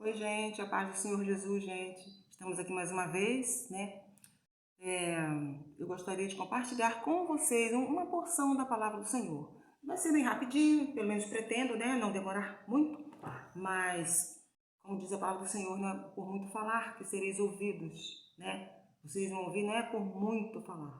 Oi, gente, a paz do Senhor Jesus, gente. Estamos aqui mais uma vez, né? Eu gostaria de compartilhar com vocês uma porção da palavra do Senhor. Vai ser bem rapidinho, pelo menos pretendo, né? Não demorar muito, mas, como diz a palavra do Senhor, não é por muito falar que sereis ouvidos, né? Vocês vão ouvir, não é por muito falar,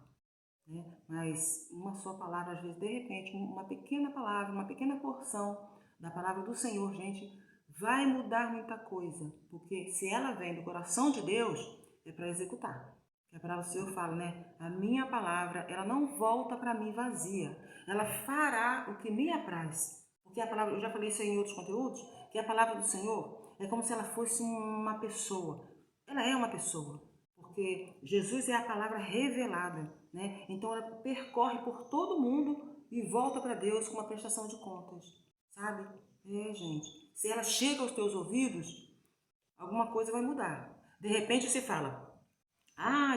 né? Mas uma só palavra, às vezes, de repente, uma pequena palavra, uma pequena porção da palavra do Senhor, gente, vai mudar muita coisa, porque se ela vem do coração de Deus, é para executar. A palavra do Senhor fala, né? A minha palavra, ela não volta para mim vazia, ela fará o que me apraz. Porque a palavra, eu já falei isso em outros conteúdos, que a palavra do Senhor é como se ela fosse uma pessoa. Ela é uma pessoa, porque Jesus é a palavra revelada, né? Então ela percorre por todo mundo e volta para Deus com uma prestação de contas, sabe? Gente, se ela chega aos teus ouvidos, alguma coisa vai mudar. De repente você fala,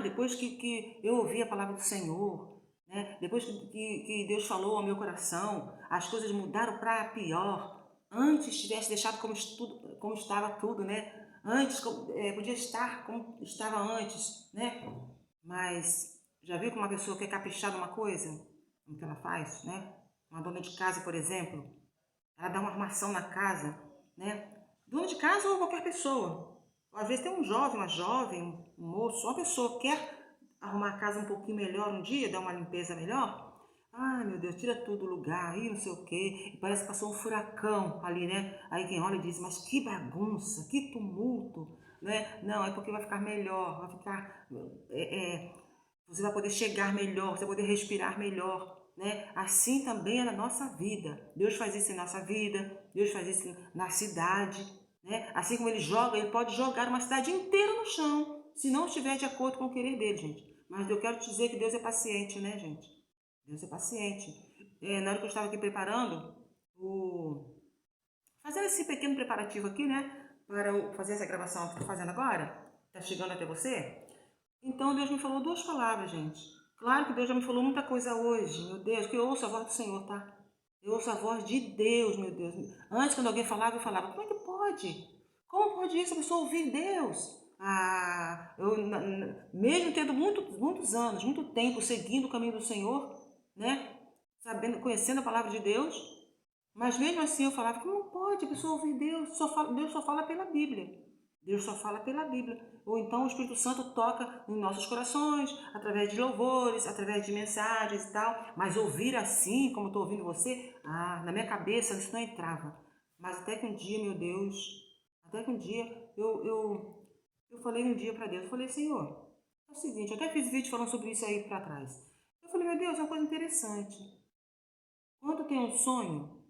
depois que eu ouvi a palavra do Senhor, né? Depois que Deus falou ao meu coração, as coisas mudaram para pior. Antes tivesse deixado como estava tudo, né? Antes podia estar como estava antes, né? Mas já viu que uma pessoa quer caprichar numa coisa? No que ela faz, né? Uma dona de casa, por exemplo, ela dá uma arrumação na casa, né? Dona de casa ou qualquer pessoa. Às vezes tem um jovem, uma jovem, um moço, uma pessoa que quer arrumar a casa um pouquinho melhor um dia, dar uma limpeza melhor. Ai, meu Deus, tira tudo do lugar, e não sei o quê. E parece que passou um furacão ali, né? Aí quem olha diz, mas que bagunça, que tumulto, né? Não, é porque vai ficar melhor, vai ficar... você vai poder chegar melhor, você vai poder respirar melhor, né? Assim também é na nossa vida. Deus faz isso em nossa vida, Deus faz isso na cidade, né? Assim como ele pode jogar uma cidade inteira no chão, se não estiver de acordo com o querer dele, gente. Mas eu quero te dizer que Deus é paciente, né, gente? Deus é paciente. Na hora que eu estava aqui preparando, fazendo esse pequeno preparativo aqui, né, para fazer essa gravação que eu estou fazendo agora, tá chegando até você, então Deus me falou duas palavras, gente. Claro que Deus já me falou muita coisa hoje, meu Deus, que eu ouço a voz do Senhor, tá? Eu ouço a voz de Deus, meu Deus. Antes, quando alguém falava, eu falava, como é que pode? Como pode isso, a pessoa ouvir Deus? Mesmo tendo muitos anos, muito tempo seguindo o caminho do Senhor, né? Sabendo, conhecendo a palavra de Deus, mas mesmo assim eu falava, como pode a pessoa ouvir Deus? Deus só fala pela Bíblia. Deus só fala pela Bíblia. Ou então o Espírito Santo toca em nossos corações, através de louvores, através de mensagens e tal. Mas ouvir assim, como estou ouvindo você, na minha cabeça isso não entrava. Mas até que um dia, meu Deus, até que um dia eu falei um dia para Deus, eu falei, Senhor, é o seguinte, eu até fiz vídeo falando sobre isso aí para trás. Eu falei, meu Deus, é uma coisa interessante. Quando tem um sonho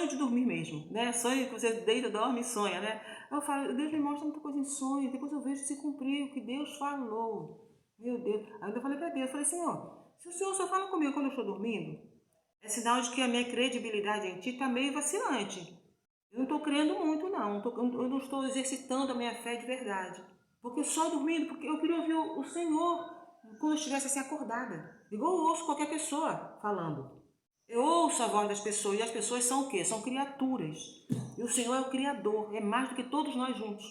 de dormir mesmo, né? Sonho que você deita, dorme e sonha, né? Eu falo, Deus me mostra muita coisa em sonho, depois eu vejo se cumprir o que Deus falou. Meu Deus. Aí eu falei para Deus, falei, Senhor, se o Senhor só fala comigo quando eu estou dormindo, é sinal de que a minha credibilidade em Ti está meio vacilante. Eu não estou crendo muito, não. Eu não estou exercitando a minha fé de verdade. Porque só dormindo, porque eu queria ouvir o Senhor quando eu estivesse assim acordada. Igual eu ouço qualquer pessoa falando. Eu ouço a voz das pessoas e as pessoas são o quê? São criaturas. E o Senhor é o Criador, é mais do que todos nós juntos.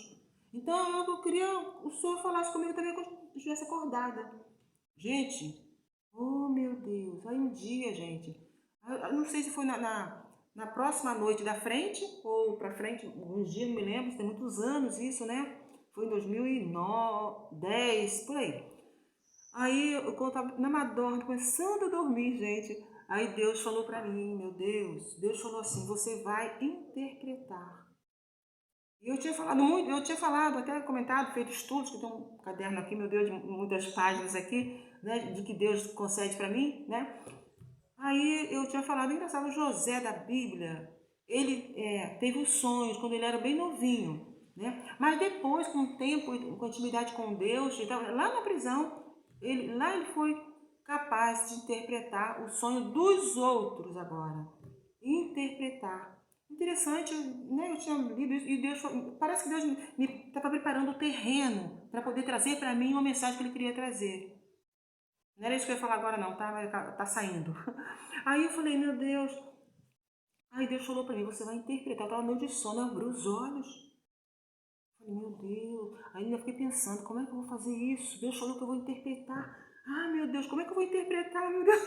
Então eu queria o Senhor falasse comigo também quando eu estivesse acordada. Gente, oh meu Deus, aí um dia, gente, eu não sei se foi na próxima noite da frente ou pra frente, uns dias, não me lembro, tem muitos anos isso, né? Foi em 2010, por aí. Aí eu estava na madorna, começando a dormir, gente. Aí Deus falou para mim, meu Deus falou assim, você vai interpretar. E eu tinha falado muito, eu tinha falado, até comentado, feito estudos, que tem um caderno aqui, meu Deus, de muitas páginas aqui, né, de que Deus concede para mim, né? Aí eu tinha falado, engraçado, José da Bíblia, ele teve os sonhos quando ele era bem novinho, né? Mas depois, com o tempo, com a intimidade com Deus, lá na prisão, lá ele foi capaz de interpretar o sonho dos outros agora. Interpretar. Interessante, né? Eu tinha lido isso e Deus, parece que Deus me estava preparando o terreno para poder trazer para mim uma mensagem que ele queria trazer. Não era isso que eu ia falar agora não, tá? Mas tá saindo. Aí eu falei, meu Deus. Aí Deus falou para mim, você vai interpretar. Eu estava meio de sono, eu abri os olhos. Meu Deus, ainda fiquei pensando, como é que eu vou fazer isso? Deus falou que eu vou interpretar. Ah, meu Deus, como é que eu vou interpretar, meu Deus?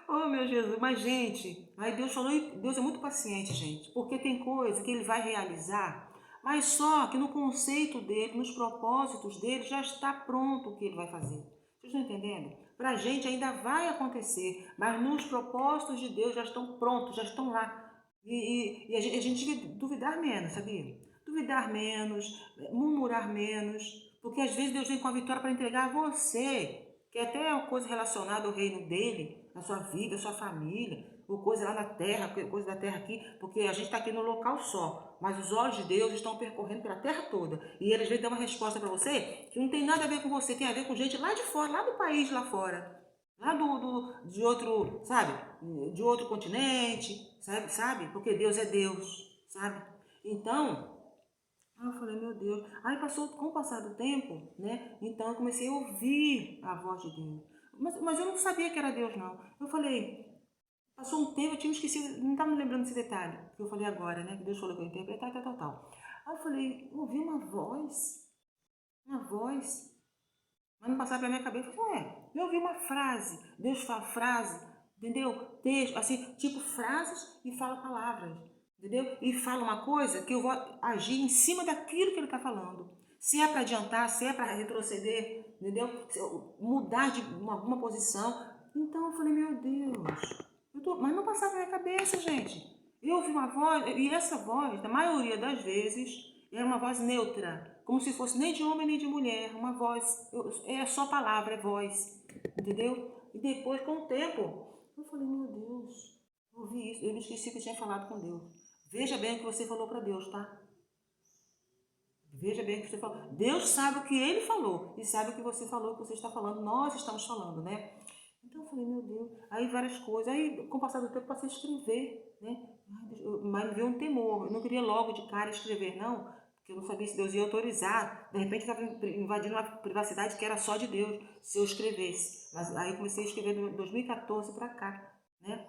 Oh, meu Jesus, mas gente, aí Deus falou, e Deus é muito paciente, gente, porque tem coisa que ele vai realizar, mas só que no conceito dele, nos propósitos dele, já está pronto o que ele vai fazer. Vocês estão entendendo? Para a gente ainda vai acontecer, mas nos propósitos de Deus já estão prontos, já estão lá. E a gente deve duvidar menos, sabia? Duvidar menos, murmurar menos, porque às vezes Deus vem com a vitória para entregar a você, que até é uma coisa relacionada ao reino dele, na sua vida, sua família, ou coisa lá na terra, coisa da terra aqui, porque a gente está aqui no local só, mas os olhos de Deus estão percorrendo pela terra toda, e ele às vezes dá uma resposta para você que não tem nada a ver com você, tem a ver com gente lá de fora, lá do país lá fora, lá de outro, sabe, de outro continente, sabe, porque Deus é Deus, sabe, então... Eu falei, meu Deus. Aí passou, com o passar do tempo, né? Então eu comecei a ouvir a voz de Deus. Mas eu não sabia que era Deus, não. Eu falei, passou um tempo, eu tinha esquecido, não estava me lembrando desse detalhe, que eu falei agora, né? Que Deus falou que eu ia interpretar, tal. Aí eu falei, ouvi uma voz. Mas não passava pela minha cabeça, eu falei, eu ouvi uma frase. Deus fala frase, entendeu? Texto, assim, tipo frases e fala palavras. Entendeu? E fala uma coisa que eu vou agir em cima daquilo que ele está falando. Se é para adiantar, se é para retroceder, entendeu? Mudar de alguma posição. Então eu falei, meu Deus. Mas não passava na minha cabeça, gente. Eu ouvi uma voz, e essa voz, na maioria das vezes, era uma voz neutra. Como se fosse nem de homem nem de mulher. Uma voz, é só palavra, é voz. Entendeu? E depois, com o tempo, eu falei, meu Deus, eu ouvi isso. Eu me esqueci que eu tinha falado com Deus. Veja bem o que você falou para Deus, tá? Veja bem o que você falou. Deus sabe o que ele falou e sabe o que você falou, o que você está falando. Nós estamos falando, né? Então eu falei, meu Deus. Aí várias coisas. Aí, com o passar do tempo, eu passei a escrever, né? Mas me veio um temor. Eu não queria logo de cara escrever, não. Porque eu não sabia se Deus ia autorizar. De repente, estava invadindo uma privacidade que era só de Deus, se eu escrevesse. Mas aí eu comecei a escrever de 2014 para cá, né?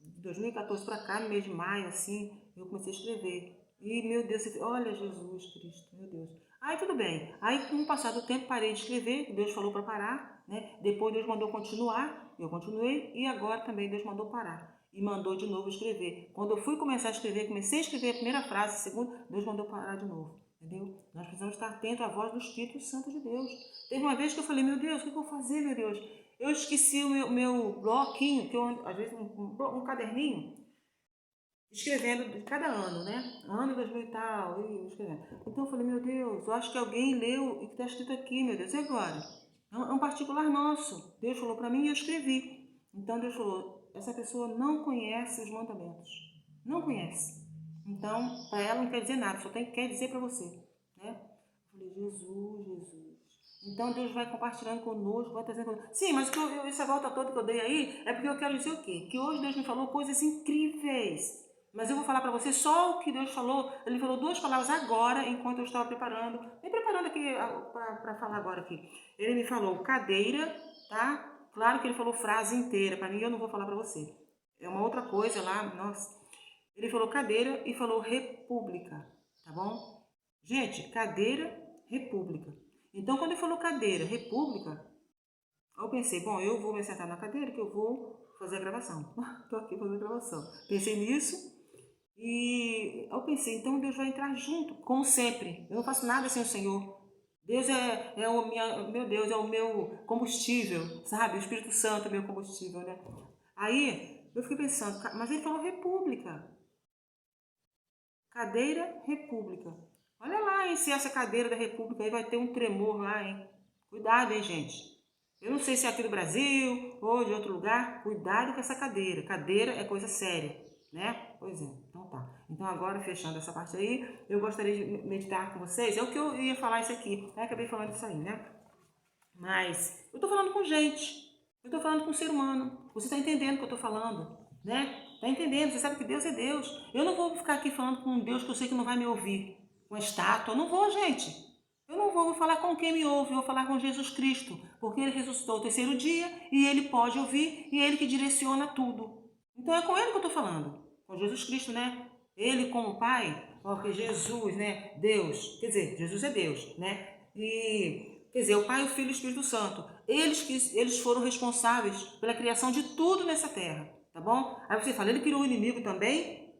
De 2014 para cá, no mês de maio, assim, eu comecei a escrever. E, meu Deus, olha Jesus Cristo, meu Deus. Aí tudo bem. Aí, com o passar do tempo, parei de escrever. Deus falou para parar, né? Depois Deus mandou continuar, eu continuei. E agora também Deus mandou parar. E mandou de novo escrever. Quando eu fui começar a escrever, comecei a escrever a primeira frase, a segunda, Deus mandou parar de novo. Entendeu? Nós precisamos estar atentos à voz do Espírito Santo de Deus. Teve uma vez que eu falei, meu Deus, o que eu vou fazer, meu Deus? Eu esqueci o meu bloquinho, que eu, às vezes um caderninho, escrevendo de cada ano, né? Ano 2000 e tal, e escrevendo. Então eu falei, meu Deus, eu acho que alguém leu e que está escrito aqui, meu Deus, e agora? É um particular nosso. Deus falou para mim e eu escrevi. Então Deus falou, essa pessoa não conhece os mandamentos. Não conhece. Então, para ela não quer dizer nada, só quer dizer para você, né? Eu falei, Jesus. Então Deus vai compartilhando conosco, vai trazendo conosco. Sim, mas essa volta toda que eu dei aí é porque eu quero dizer o quê? Que hoje Deus me falou coisas incríveis. Mas eu vou falar para você só o que Deus falou. Ele falou duas palavras agora, enquanto eu estava preparando. Me preparando aqui para falar agora aqui. Ele me falou cadeira, tá? Claro que ele falou frase inteira. Para mim, eu não vou falar para você. É uma outra coisa lá, nossa. Ele falou cadeira e falou república, tá bom? Gente, cadeira, república. Então, quando ele falou cadeira, república, eu pensei, bom, eu vou me sentar na cadeira que eu vou fazer a gravação. Tô aqui fazendo a gravação. Pensei nisso e eu pensei, então Deus vai entrar junto, como sempre. Eu não faço nada sem o Senhor. Deus é o meu Deus, é o meu combustível, sabe? O Espírito Santo é meu combustível, né? Aí, eu fiquei pensando, mas ele falou república. Cadeira, república. Olha lá, hein, se essa cadeira da república aí vai ter um tremor lá, hein? Cuidado, hein, gente? Eu não sei se é aqui do Brasil ou de outro lugar. Cuidado com essa cadeira. Cadeira é coisa séria, né? Pois é, então tá. Então agora, fechando essa parte aí, eu gostaria de meditar com vocês. É o que eu ia falar isso aqui. Eu acabei falando isso aí, né? Mas eu tô falando com gente. Eu tô falando com um ser humano. Você tá entendendo o que eu tô falando, né? Tá entendendo? Você sabe que Deus é Deus. Eu não vou ficar aqui falando com um Deus que eu sei que não vai me ouvir. Com estátua. Eu não vou, gente. Eu não vou falar com quem me ouve, eu vou falar com Jesus Cristo, porque ele ressuscitou o terceiro dia e ele pode ouvir e é ele que direciona tudo. Então é com ele que eu estou falando, com Jesus Cristo, né? Ele com o Pai, Porque Jesus, né, Deus, quer dizer, Jesus é Deus, né? E, quer dizer, o Pai, o Filho e o Espírito Santo, eles foram responsáveis pela criação de tudo nessa terra, tá bom? Aí você fala, ele criou o inimigo também?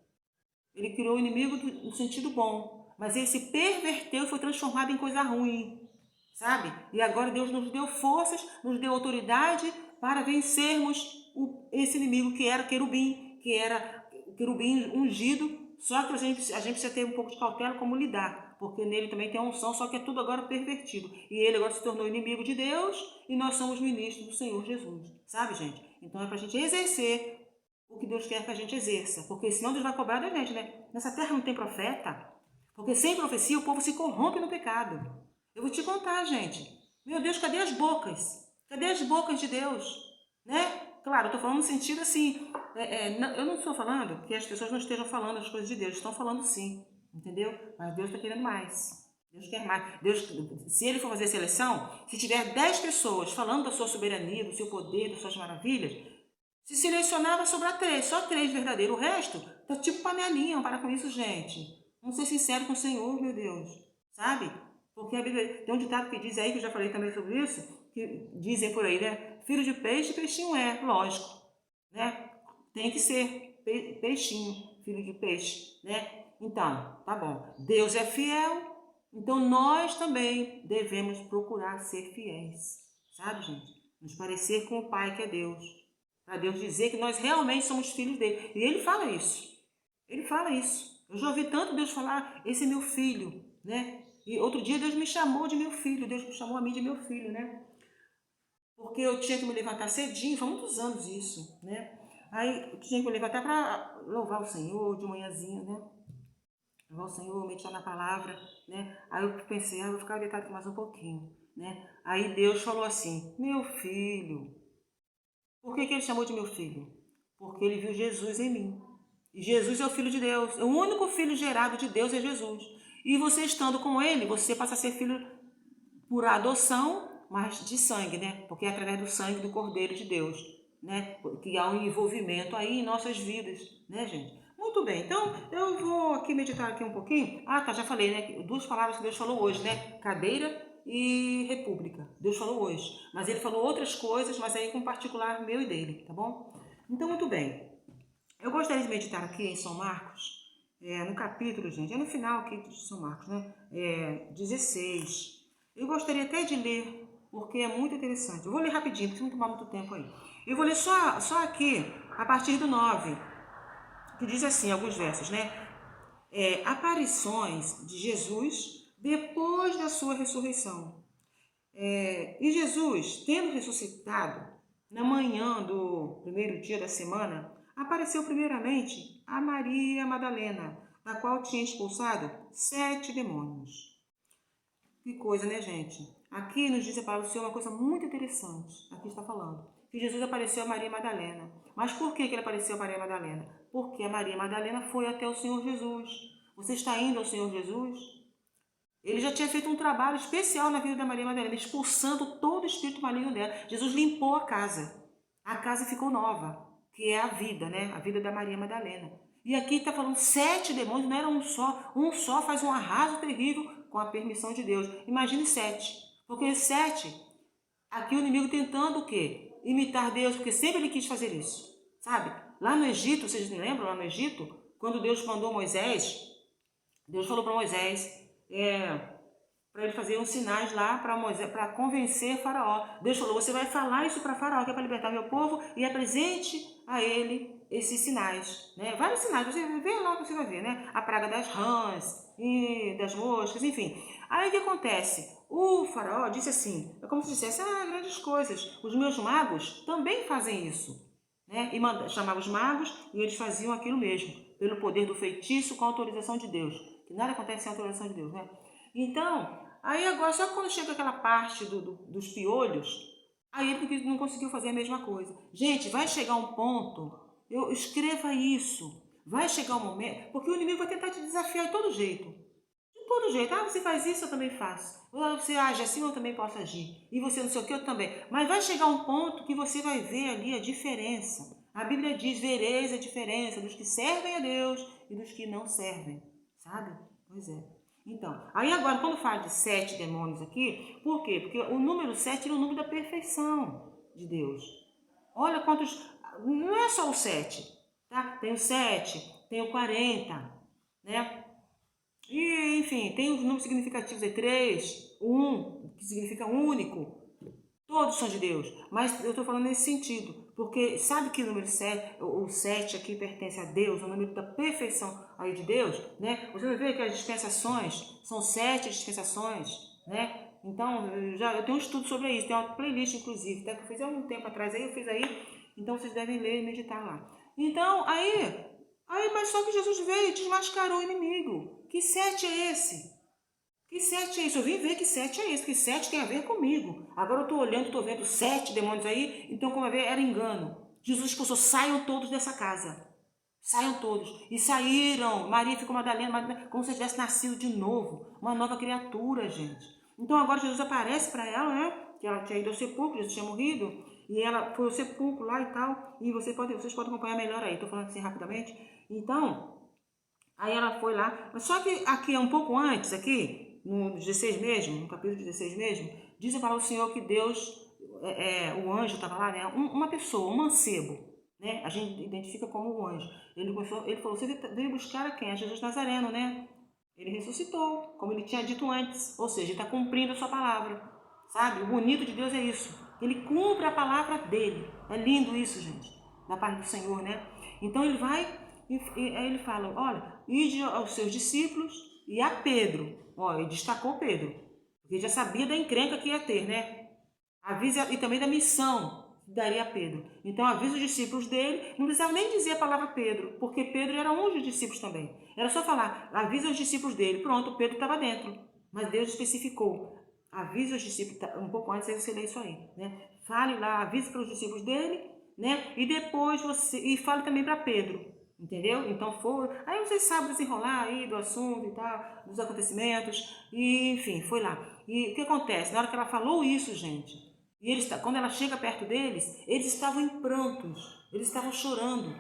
Ele criou o inimigo no sentido bom, mas ele se perverteu e foi transformado em coisa ruim, sabe? E agora Deus nos deu forças, nos deu autoridade para vencermos esse inimigo que era querubim, que era o querubim ungido. Só que a gente precisa ter um pouco de cautela como lidar, porque nele também tem a unção, só que é tudo agora pervertido. E ele agora se tornou inimigo de Deus e nós somos ministros do Senhor Jesus, sabe, gente? Então é para a gente exercer o que Deus quer que a gente exerça, porque senão Deus vai cobrar da gente, né? Nessa terra não tem profeta, porque sem profecia o povo se corrompe no pecado. Eu vou te contar, gente. Meu Deus, cadê as bocas? Cadê as bocas de Deus? Né? Claro, eu estou falando no sentido assim, eu não estou falando que as pessoas não estejam falando as coisas de Deus, estão falando sim, entendeu? Mas Deus está querendo mais. Deus quer mais. Deus, se ele for fazer seleção, se tiver 10 pessoas falando da sua soberania, do seu poder, das suas maravilhas, se selecionar vai sobrar 3, só 3 verdadeiros. O resto tá tipo panelinha, para com isso, gente. Vamos ser sinceros com o Senhor, meu Deus, sabe? Porque a Bíblia tem um ditado que diz aí, que eu já falei também sobre isso, que dizem por aí, né? Filho de peixe, peixinho é, lógico, né? Tem que ser peixinho, filho de peixe, né? Então, tá bom. Deus é fiel, então nós também devemos procurar ser fiéis, sabe, gente? Nos parecer com o Pai que é Deus, para Deus dizer que nós realmente somos filhos dele. E ele fala isso. Ele fala isso. Eu já ouvi tanto Deus falar, esse é meu filho, né? E outro dia Deus me chamou de meu filho, Deus me chamou a mim de meu filho, né? Porque eu tinha que me levantar cedinho, faz muitos anos isso, né? Aí eu tinha que me levantar para louvar o Senhor de manhãzinha, né? Louvar o Senhor, meditar na palavra, né? Aí eu pensei, eu vou ficar deitado aqui mais um pouquinho, né? Aí Deus falou assim, meu filho. Por que ele chamou de meu filho? Porque ele viu Jesus em mim. E Jesus é o Filho de Deus. O único filho gerado de Deus é Jesus. E você estando com ele, você passa a ser filho por adoção, mas de sangue, né? Porque é através do sangue do Cordeiro de Deus, né? Que há um envolvimento aí em nossas vidas, né, gente? Muito bem, então eu vou aqui meditar aqui um pouquinho. Ah, tá, já falei, né? 2 palavras que Deus falou hoje, né? Cadeira e república. Deus falou hoje. Mas ele falou outras coisas, mas aí com particular meu e dele, tá bom? Então, muito bem. Eu gostaria de meditar aqui em São Marcos, no capítulo, gente, é no final aqui de São Marcos, né? 16. Eu gostaria até de ler, porque é muito interessante. Eu vou ler rapidinho, porque não tomar muito tempo aí. Eu vou ler só aqui, a partir do 9, que diz assim, alguns versos, né? Aparições de Jesus depois da sua ressurreição. E Jesus, tendo ressuscitado na manhã do primeiro dia da semana, apareceu primeiramente a Maria Madalena, da qual tinha expulsado 7 demônios. Que coisa, né, gente? Aqui nos diz a palavra do Senhor uma coisa muito interessante. Aqui está falando que Jesus apareceu a Maria Madalena. Mas por que ele apareceu a Maria Madalena? Porque a Maria Madalena foi até o Senhor Jesus. Você está indo ao Senhor Jesus? Ele já tinha feito um trabalho especial na vida da Maria Madalena, expulsando todo o espírito maligno dela. Jesus limpou a casa. A casa ficou nova, que é a vida, né? A vida da Maria Madalena. E aqui está falando 7 demônios, não era um só. Um só faz um arraso terrível com a permissão de Deus. Imagine 7. Porque 7, aqui o inimigo tentando o quê? Imitar Deus, porque sempre ele quis fazer isso. Sabe? Lá no Egito, vocês me lembram? Lá no Egito, quando Deus mandou Moisés, Deus falou para Moisés, para ele fazer uns sinais lá para convencer Faraó. Deus falou, você vai falar isso para Faraó, que é para libertar meu povo, e apresente a ele esses sinais, né? Vários sinais, você vê lá que você vai ver, né? A praga das rãs e das moscas, enfim. Aí o que acontece? O Faraó disse assim, é como se dissesse, grandes coisas, os meus magos também fazem isso, né? E chamava os magos e eles faziam aquilo mesmo, pelo poder do feitiço com a autorização de Deus, que nada acontece sem a autorização de Deus, né? Então, aí agora, só quando chega aquela parte dos piolhos, aí ele não conseguiu fazer a mesma coisa. Gente, vai chegar um ponto, escreva isso, vai chegar um momento, porque o inimigo vai tentar te desafiar de todo jeito. De todo jeito. Você faz isso, eu também faço. Você age assim, eu também posso agir. E você não sei o que, eu também. Mas vai chegar um ponto que você vai ver ali a diferença. A Bíblia diz, vereis a diferença dos que servem a Deus e dos que não servem. sabe? Pois é. Então, aí agora, quando fala de 7 demônios aqui, por quê? Porque o número 7 é o número da perfeição de Deus. Olha quantos... Não é só o 7, tá? Tem o 7, tem o 40, né? E, enfim, tem os números significativos aí, 3, 1, que significa único. Todos são de Deus, mas eu estou falando nesse sentido, porque sabe que o número 7, o 7 aqui pertence a Deus, o número da perfeição aí de Deus, né? Você vai ver que as dispensações são 7 dispensações, né? Então, eu tenho um estudo sobre isso, tem uma playlist, inclusive, até que eu fiz há um tempo atrás, aí eu fiz aí, então vocês devem ler e meditar lá. Então, mas só que Jesus veio e desmascarou o inimigo. Que 7 é esse? Que 7 é isso? Eu vim ver que 7 é isso, que 7 tem a ver comigo. Agora eu estou olhando, estou vendo 7 demônios aí, então como vai ver, era engano. Jesus expulsou, saiam todos dessa casa. Saiam todos. E saíram. Maria ficou Madalena, como se tivesse nascido de novo. Uma nova criatura, gente. Então agora Jesus aparece para ela, né? Que ela tinha ido ao sepulcro, Jesus tinha morrido. E ela foi ao sepulcro lá e tal. E vocês podem acompanhar melhor aí. Estou falando assim rapidamente. Então, aí ela foi lá. Mas só que aqui é um pouco antes, aqui, no 16 mesmo, no capítulo 16 mesmo, diz para o Senhor que Deus, o anjo estava lá, né? Uma pessoa, um mancebo, né? A gente identifica como um anjo. Ele falou, você veio buscar a quem? A Jesus Nazareno, né? Ele ressuscitou, como ele tinha dito antes. Ou seja, ele está cumprindo a sua palavra. Sabe? O bonito de Deus é isso. Ele cumpre a palavra dele. É lindo isso, gente. Da parte do Senhor, né? Então ele vai e aí ele fala, olha, ide aos seus discípulos e a Pedro. Ó, ele destacou Pedro, porque ele já sabia da encrenca que ia ter, né? Avisa, e também da missão que daria a Pedro. Então avisa os discípulos dele, não precisava nem dizer a palavra Pedro, porque Pedro era um dos discípulos também. Era só falar, avisa os discípulos dele. Pronto, Pedro estava dentro. Mas Deus especificou. Avisa os discípulos, um pouco antes você lê isso aí, né? Fale lá, avise para os discípulos dele, né? E depois e fale também para Pedro. Entendeu? Então foi. Aí vocês sabem desenrolar aí do assunto e tal, dos acontecimentos. E enfim, foi lá. E o que acontece? Na hora que ela falou isso, gente, e quando ela chega perto deles, eles estavam em prantos, eles estavam chorando.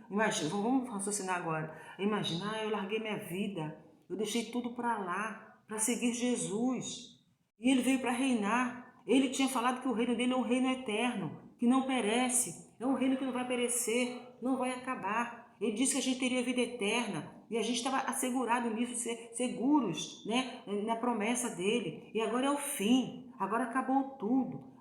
Imagina, vamos raciocinar agora. Imagina, eu larguei minha vida, eu deixei tudo para lá, para seguir Jesus. E ele veio para reinar. Ele tinha falado que o reino dele é um reino eterno, que não perece, é um reino que não vai perecer, não vai acabar. Ele disse que a gente teria vida eterna e a gente estava assegurado nisso, seguros, né, na promessa dele. E agora é o fim, agora acabou tudo.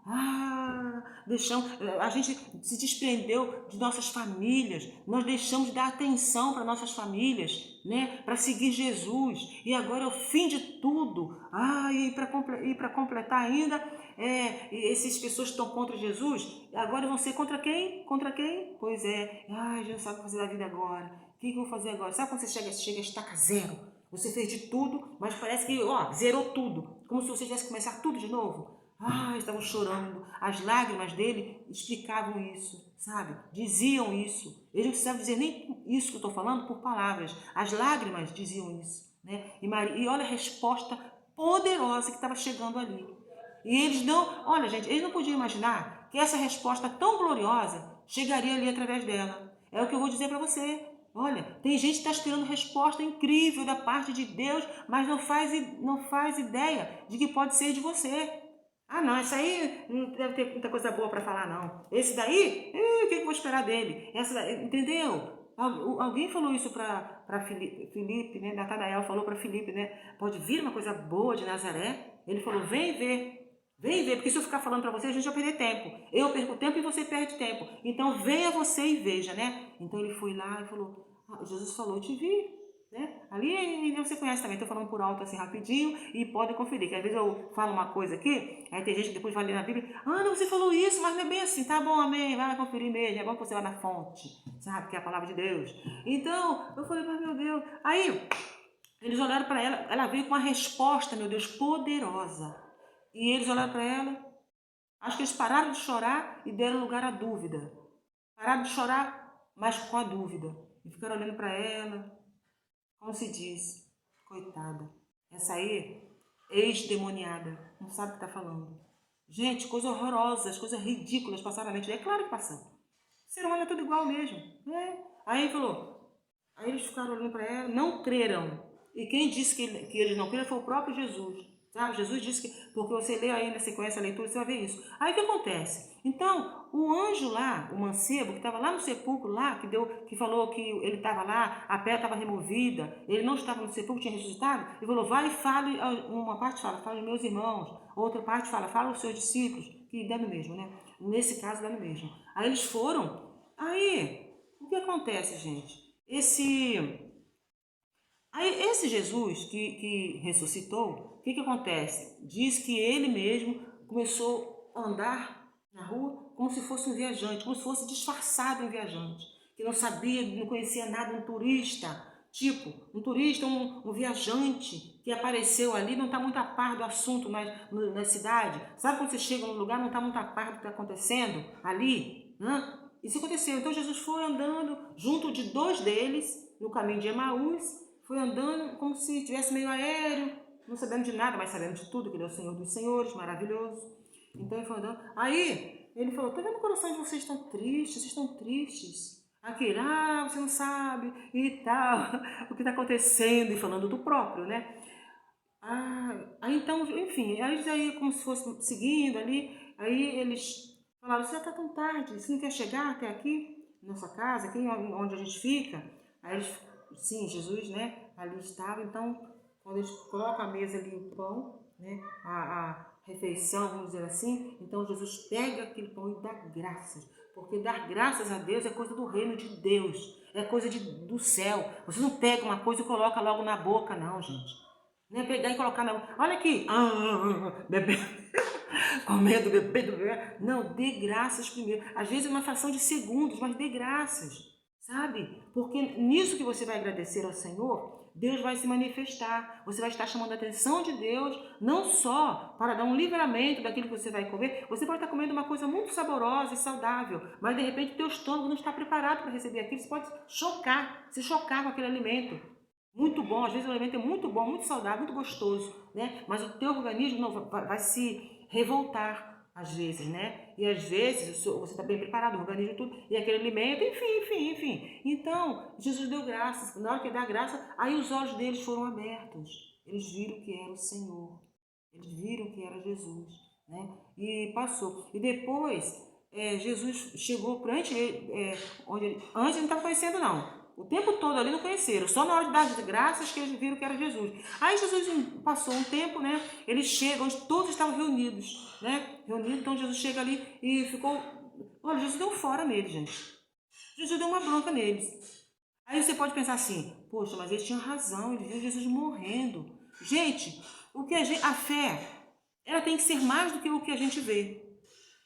A gente se desprendeu de nossas famílias, nós deixamos de dar atenção para nossas famílias, né, para seguir Jesus, e agora é o fim de tudo. E para completar ainda, essas pessoas que estão contra Jesus, agora vão ser contra quem? Contra quem? Pois é, Jesus sabe o que fazer da vida agora, o que eu vou fazer agora? Sabe quando você chega a estaca zero? Você fez de tudo, mas parece que zerou tudo, como se você tivesse que começar tudo de novo. Estavam chorando. As lágrimas dele explicavam isso, sabe? Diziam isso. Eles não precisavam dizer nem isso que eu estou falando por palavras. As lágrimas diziam isso, né? E olha a resposta poderosa que estava chegando ali. E eles olha gente, eles não podiam imaginar que essa resposta tão gloriosa chegaria ali através dela. É o que eu vou dizer para você. Olha, tem gente que está esperando resposta incrível da parte de Deus, mas não faz ideia de que pode ser de você. Não, esse aí não deve ter muita coisa boa para falar, não. Esse daí, o que eu vou esperar dele? Entendeu? Alguém falou isso para Filipe, né? Natanael falou para Filipe, né? Pode vir uma coisa boa de Nazaré? Ele falou, vem ver. Vem ver, porque se eu ficar falando para você, a gente vai perder tempo. Eu perco tempo e você perde tempo. Então, venha você e veja, né? Então, ele foi lá e falou, Jesus falou, eu te vi. Né? Ali você conhece também, estou falando por alto assim rapidinho e pode conferir, que às vezes eu falo uma coisa aqui, aí tem gente que depois vai ler na Bíblia, não, você falou isso, mas não é bem assim, tá bom, amém, vai conferir mesmo, é bom que você vá na fonte, sabe, que é a palavra de Deus. Então, eu falei, mas meu Deus, aí eles olharam para ela veio com uma resposta, meu Deus, poderosa, e eles olharam para ela, acho que eles pararam de chorar e deram lugar à dúvida, pararam de chorar, mas com a dúvida, e ficaram olhando para ela. Como se diz, coitada, essa aí, ex-demoniada, não sabe o que está falando. Gente, coisas horrorosas, coisas ridículas passaram na mente. É claro que passaram. O ser humano é tudo igual mesmo. Aí falou, Aí eles ficaram olhando para ela, não creram. E quem disse que eles não creram foi o próprio Jesus. Sabe? Jesus disse que, porque você lê aí na sequência a leitura, você vai ver isso. Aí o que acontece? Então, o anjo lá, o mancebo, que estava lá no sepulcro, lá, que falou que ele estava lá, a pedra estava removida, ele não estava no sepulcro, tinha ressuscitado, ele falou, vai e fale, uma parte fala aos meus irmãos, outra parte fala aos seus discípulos, que dá no mesmo, né? Nesse caso dá no mesmo. Aí eles foram, aí, o que acontece, gente? Esse Jesus que ressuscitou, o que acontece? Diz que ele mesmo começou a andar na rua como se fosse um viajante, como se fosse disfarçado em viajante, que não sabia, não conhecia nada, um turista, tipo, um turista, um viajante que apareceu ali, não está muito a par do assunto na cidade. Sabe quando você chega num lugar, não está muito a par do que está acontecendo ali? Né? Isso aconteceu. Então Jesus foi andando junto de 2 deles, no caminho de Emaús, foi andando como se estivesse meio aéreo, não sabendo de nada, mas sabendo de tudo, que ele é o Senhor dos Senhores, maravilhoso. Então ele foi andando. Aí ele falou, tô vendo o coração de vocês estão tristes, vocês estão tristes. Aquele, você não sabe, e tal, o que está acontecendo, e falando do próprio, né? Aí então, enfim, aí como se fosse seguindo ali, aí eles falaram, você já está tão tarde, você não quer chegar até aqui, nossa casa, aqui onde a gente fica? Aí eles, sim, Jesus, né, ali estava, então, quando eles colocam a mesa ali o pão, né, a refeição, vamos dizer assim, então Jesus pega aquele pão e dá graças, porque dar graças a Deus é coisa do reino de Deus, é coisa do céu. Você não pega uma coisa e coloca logo na boca, não, gente. Não é pegar e colocar na boca. Olha aqui, bebê, comendo, bebendo. Não, dê graças primeiro. Às vezes é uma fração de segundos, mas dê graças, sabe? Porque nisso que você vai agradecer ao Senhor, Deus vai se manifestar. Você vai estar chamando a atenção de Deus, não só para dar um livramento daquilo que você vai comer. Você pode estar comendo uma coisa muito saborosa e saudável, mas de repente o teu estômago não está preparado para receber aquilo. Você pode se chocar com aquele alimento. Muito bom, às vezes o alimento é muito bom, muito saudável, muito gostoso, né? Mas o teu organismo não vai se revoltar, às vezes, né? E às vezes você está bem preparado, o organismo tudo, e aquele alimento, enfim. Então, Jesus deu graças, na hora que ele dá graça, aí os olhos deles foram abertos. Eles viram que era o Senhor, eles viram que era Jesus, né? E passou. E depois, Jesus chegou para antes ele não estava conhecendo, não. O tempo todo ali não conheceram, só na hora de dar graças que eles viram que era Jesus. Aí Jesus passou um tempo, né? Eles chegam, onde todos estavam reunidos, né? Então Jesus chega ali e ficou... Olha, Jesus deu fora neles, gente. Jesus deu uma bronca neles. Aí você pode pensar assim, poxa, mas eles tinham razão, eles viram Jesus morrendo. Gente, a fé, ela tem que ser mais do que o que a gente vê.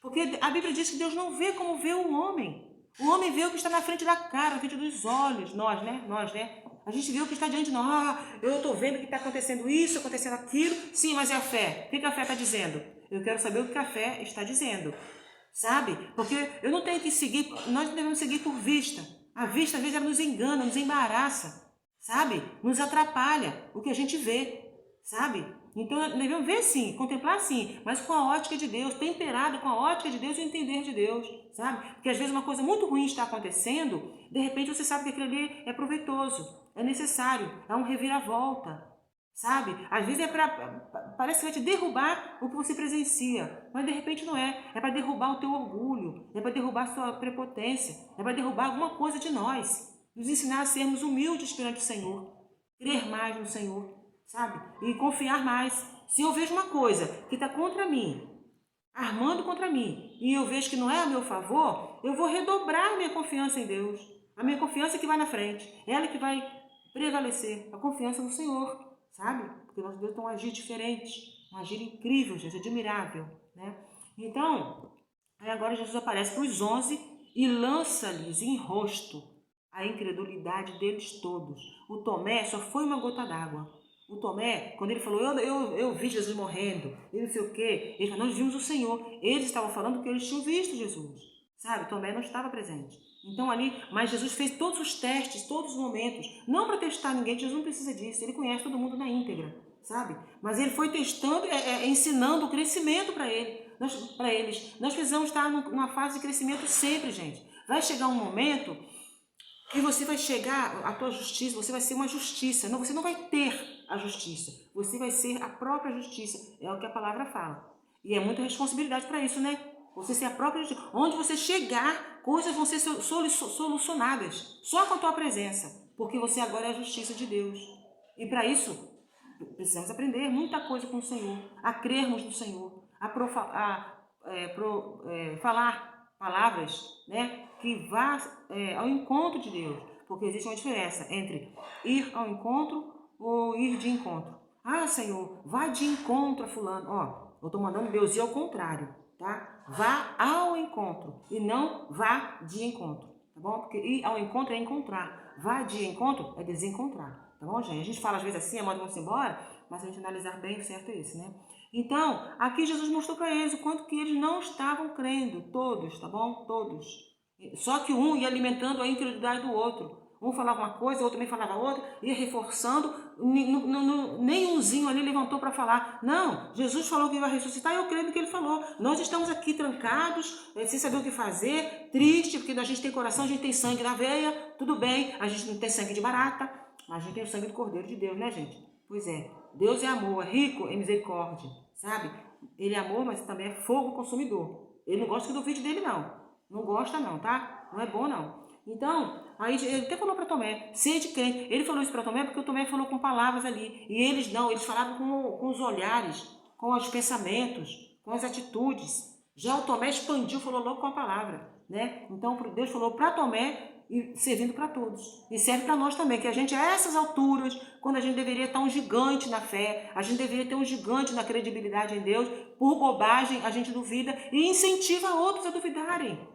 Porque a Bíblia diz que Deus não vê como vê o homem. O homem vê o que está na frente da cara, na frente dos olhos. Nós, né? A gente vê o que está diante de nós. Eu estou vendo que está acontecendo isso, acontecendo aquilo. Sim, mas é a fé. O que a fé está dizendo? Eu quero saber o que a fé está dizendo. Sabe? Porque eu não tenho que seguir, nós não devemos seguir por vista. A vista, às vezes, ela nos engana, nos embaraça. Sabe? Nos atrapalha o que a gente vê. Sabe? Então, devemos ver sim, contemplar sim, mas com a ótica de Deus, temperado com a ótica de Deus e o entender de Deus, sabe? Porque às vezes uma coisa muito ruim está acontecendo, de repente você sabe que aquilo ali é proveitoso, é necessário, é um reviravolta, sabe? Às vezes parece que vai te derrubar o que você presencia, mas de repente não é. É para derrubar o teu orgulho, é para derrubar a sua prepotência, é para derrubar alguma coisa de nós, nos ensinar a sermos humildes perante o Senhor, crer mais no Senhor, sabe? E confiar mais. Se eu vejo uma coisa que está contra mim, armando contra mim, e eu vejo que não é a meu favor, eu vou redobrar minha confiança em Deus. A minha confiança que vai na frente, ela que vai prevalecer, a confiança no Senhor, sabe? Porque nosso Deus tem um agir diferente, um agir incrível, gente, admirável, né? Então, aí agora Jesus aparece para os 11 e lança-lhes em rosto a incredulidade deles todos. O Tomé só foi uma gota d'água. O Tomé, quando ele falou, eu vi Jesus morrendo, e não sei o quê, ele falou, nós vimos o Senhor. Eles estavam falando que eles tinham visto Jesus, sabe? Tomé não estava presente. Então ali, mas Jesus fez todos os testes, todos os momentos, não para testar ninguém, Jesus não precisa disso, ele conhece todo mundo na íntegra, sabe? Mas ele foi testando, ensinando o crescimento para eles. Nós precisamos estar numa fase de crescimento sempre, gente. Vai chegar um momento que você vai chegar à tua justiça, você vai ser uma justiça. Não, você não vai ter a justiça, você vai ser a própria justiça. É o que a palavra fala. E é muita responsabilidade para isso, né? Você ser a própria justiça. Onde você chegar, coisas vão ser solucionadas só com a tua presença, porque você agora é a justiça de Deus. E para isso, precisamos aprender muita coisa com o Senhor, a crermos no Senhor, falar palavras, né, que vá ao encontro de Deus, porque existe uma diferença entre ir ao encontro ou ir de encontro. Ah, Senhor, vá de encontro a fulano. Ó, eu estou mandando Deus ir ao contrário, tá? Vá ao encontro e não vá de encontro, tá bom? Porque ir ao encontro é encontrar, vá de encontro é desencontrar, tá bom, gente? A gente fala às vezes assim, a moda vamos embora, mas se a gente analisar bem, certo é isso, né? Então, aqui Jesus mostrou para eles o quanto que eles não estavam crendo, todos, tá bom? Todos. Só que um ia alimentando a incredulidade do outro. Um falava uma coisa, o outro também falava outra, ia reforçando, nenhumzinho ali levantou para falar. Não, Jesus falou que ia ressuscitar e eu creio no que ele falou. Nós estamos aqui trancados, sem saber o que fazer, triste, porque a gente tem coração, a gente tem sangue na veia, tudo bem, a gente não tem sangue de barata, mas a gente tem o sangue do Cordeiro de Deus, né, gente? Pois é, Deus é amor, é rico em misericórdia, sabe? Ele é amor, mas também é fogo consumidor. Ele não gosta que duvide dele, não. Não gosta não, tá? Não é bom não. Então, aí ele até falou para Tomé, sede crente. Ele falou isso para Tomé porque o Tomé falou com palavras ali. E eles não, eles falavam com os olhares, com os pensamentos, com as atitudes. Já o Tomé expandiu, falou logo com a palavra, né? Então, Deus falou para Tomé e servindo para todos. E serve para nós também, que a gente, a essas alturas, quando a gente deveria estar um gigante na fé, a gente deveria ter um gigante na credibilidade em Deus, por bobagem a gente duvida e incentiva outros a duvidarem.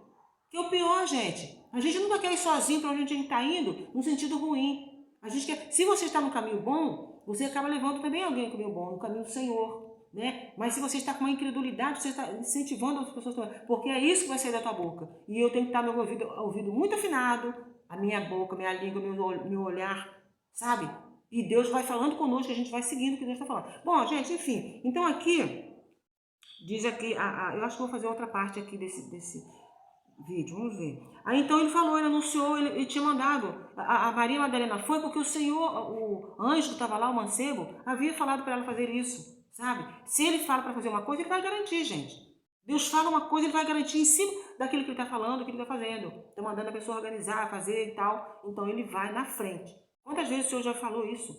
Que é o pior, gente. A gente nunca quer ir sozinho para onde a gente está indo, no sentido ruim. A gente quer, se você está no caminho bom, você acaba levando também alguém no caminho bom, no caminho do Senhor, né? Mas se você está com uma incredulidade, você está incentivando outras pessoas também, porque é isso que vai sair da tua boca. E eu tenho que estar meu ouvido muito afinado, a minha boca, minha língua, meu olhar, sabe? E Deus vai falando conosco, a gente vai seguindo o que Deus está falando. Bom, gente, enfim. Então aqui, diz aqui, eu acho que vou fazer outra parte aqui desse vídeo, vamos ver. Aí então ele falou, ele anunciou, ele tinha mandado. A Maria Madalena foi porque o Senhor, o anjo que estava lá, o mancebo, havia falado para ela fazer isso, sabe? Se ele fala para fazer uma coisa, ele vai garantir, gente. Deus fala uma coisa, ele vai garantir em cima daquilo que ele está falando, do que ele está fazendo. Está mandando a pessoa organizar, fazer e tal. Então ele vai na frente. Quantas vezes o Senhor já falou isso?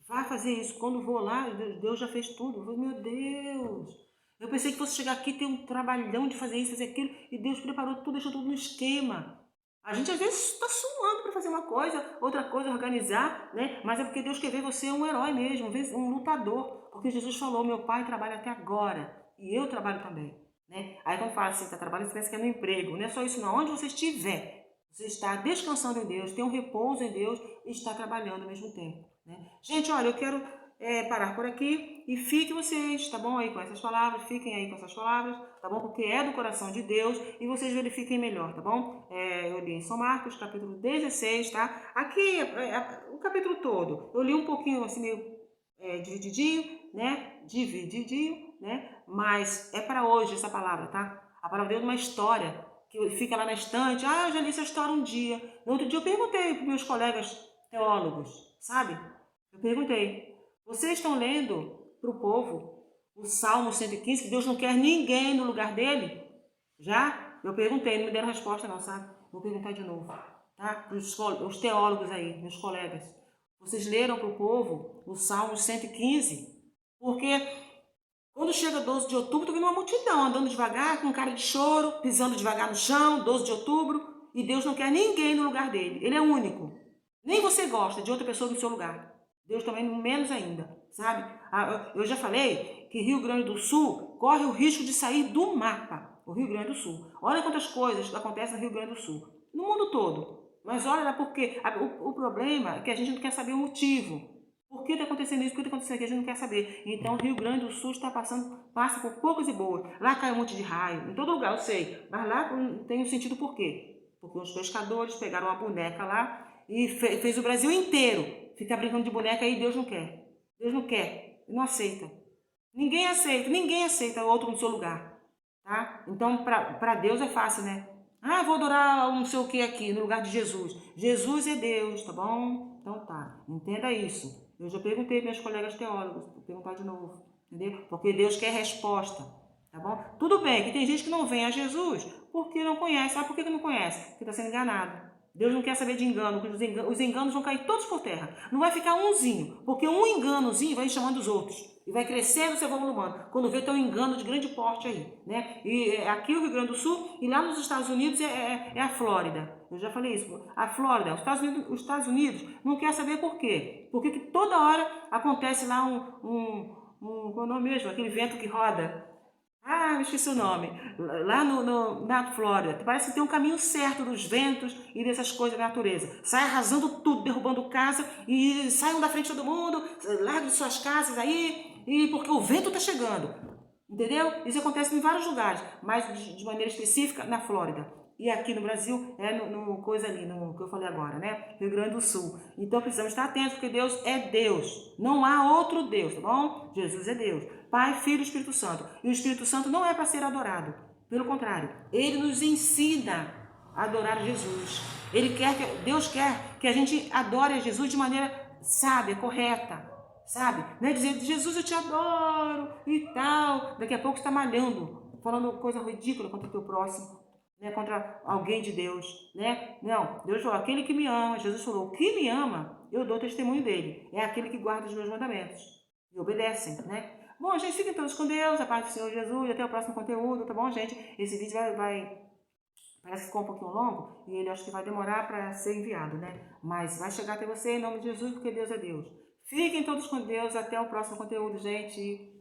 Vai fazer isso. Quando vou lá, Deus já fez tudo. Eu falei, meu Deus. Eu pensei que fosse chegar aqui e ter um trabalhão de fazer isso, fazer aquilo, e Deus preparou tudo, deixou tudo no esquema. A gente às vezes está suando para fazer uma coisa, outra coisa, organizar, né? Mas é porque Deus quer ver você um herói mesmo, um lutador. Porque Jesus falou, meu pai trabalha até agora, e eu trabalho também. Né? Aí quando fala assim, está trabalhando, você pensa que é no emprego. Não é só isso não, onde você estiver, você está descansando em Deus, tem um repouso em Deus e está trabalhando ao mesmo tempo. Né? Gente, olha, eu quero parar por aqui e fiquem vocês, tá bom, aí com essas palavras, fiquem aí com essas palavras, tá bom, porque é do coração de Deus e vocês verifiquem melhor, tá bom? Eu li em São Marcos, capítulo 16, tá? Aqui, o capítulo todo, eu li um pouquinho assim, meio divididinho, né? Mas é para hoje essa palavra, tá? A palavra de Deus é uma história que fica lá na estante, eu já li essa história um dia. No outro dia eu perguntei para meus colegas teólogos, sabe? Eu perguntei, vocês estão lendo para o povo o Salmo 115, que Deus não quer ninguém no lugar dele? Já? Eu perguntei, não me deram resposta não, sabe? Vou perguntar de novo, tá? Para os teólogos aí, meus colegas. Vocês leram para o povo o Salmo 115? Porque quando chega 12 de outubro, estou vendo uma multidão andando devagar, com cara de choro, pisando devagar no chão, 12 de outubro, e Deus não quer ninguém no lugar dele. Ele é único. Nem você gosta de outra pessoa no seu lugar. Deus também menos ainda, sabe? Eu já falei que Rio Grande do Sul corre o risco de sair do mapa, o Rio Grande do Sul. Olha quantas coisas acontecem no Rio Grande do Sul, no mundo todo. Mas olha porque o problema é que a gente não quer saber o motivo. Por que está acontecendo isso? Por que está acontecendo aqui? A gente não quer saber. Então, o Rio Grande do Sul passa por poucas e boas. Lá cai um monte de raio, em todo lugar, eu sei. Mas lá tem um sentido por quê? Porque os pescadores pegaram uma boneca lá e fez o Brasil inteiro ficar brincando de boneca e Deus não quer. Deus não quer, não aceita. Ninguém aceita o outro no seu lugar. Tá? Então, para Deus é fácil, né? Ah, vou adorar não sei o que aqui, no lugar de Jesus. Jesus é Deus, tá bom? Então tá, entenda isso. Eu já perguntei para meus colegas teólogos, vou perguntar de novo, entendeu? Porque Deus quer resposta, tá bom? Tudo bem que tem gente que não vem a Jesus porque não conhece. Sabe por que não conhece? Porque está sendo enganado. Deus não quer saber de engano, porque os enganos vão cair todos por terra. Não vai ficar umzinho, porque um enganozinho vai chamando os outros. E vai crescendo, você vai volumando. Quando vê, tem um engano de grande porte aí, né? E aqui o Rio Grande do Sul, e lá nos Estados Unidos é a Flórida. Eu já falei isso. A Flórida, os Estados Unidos não quer saber por quê. Porque que toda hora acontece lá qual é o nome mesmo? Aquele vento que roda. Ah, me esqueci o nome. Lá na Flórida, parece que tem um caminho certo dos ventos e dessas coisas da natureza. Sai arrasando tudo, derrubando casa e saiam da frente de todo mundo, largam suas casas aí, e porque o vento está chegando. Entendeu? Isso acontece em vários lugares, mas de maneira específica na Flórida. E aqui no Brasil é no coisa ali, no que eu falei agora, né? Rio Grande do Sul. Então precisamos estar atentos, porque Deus é Deus. Não há outro Deus, tá bom? Jesus é Deus. Pai, Filho e Espírito Santo. E o Espírito Santo não é para ser adorado. Pelo contrário, ele nos ensina a adorar Jesus. Deus quer que a gente adore a Jesus de maneira sábia, correta. Sabe? Não é dizer, Jesus, eu te adoro e tal. Daqui a pouco está malhando, falando coisa ridícula contra o teu próximo, né? Contra alguém de Deus, né? Não, Deus falou, aquele que me ama, Jesus falou, o que me ama, eu dou testemunho dele. É aquele que guarda os meus mandamentos e obedecem, né? Bom, gente, fiquem todos com Deus, a paz do Senhor Jesus, e até o próximo conteúdo, tá bom, gente? Esse vídeo parece que ficou um pouquinho longo e ele acho que vai demorar para ser enviado, né? Mas vai chegar até você em nome de Jesus, porque Deus é Deus. Fiquem todos com Deus. Até o próximo conteúdo, gente.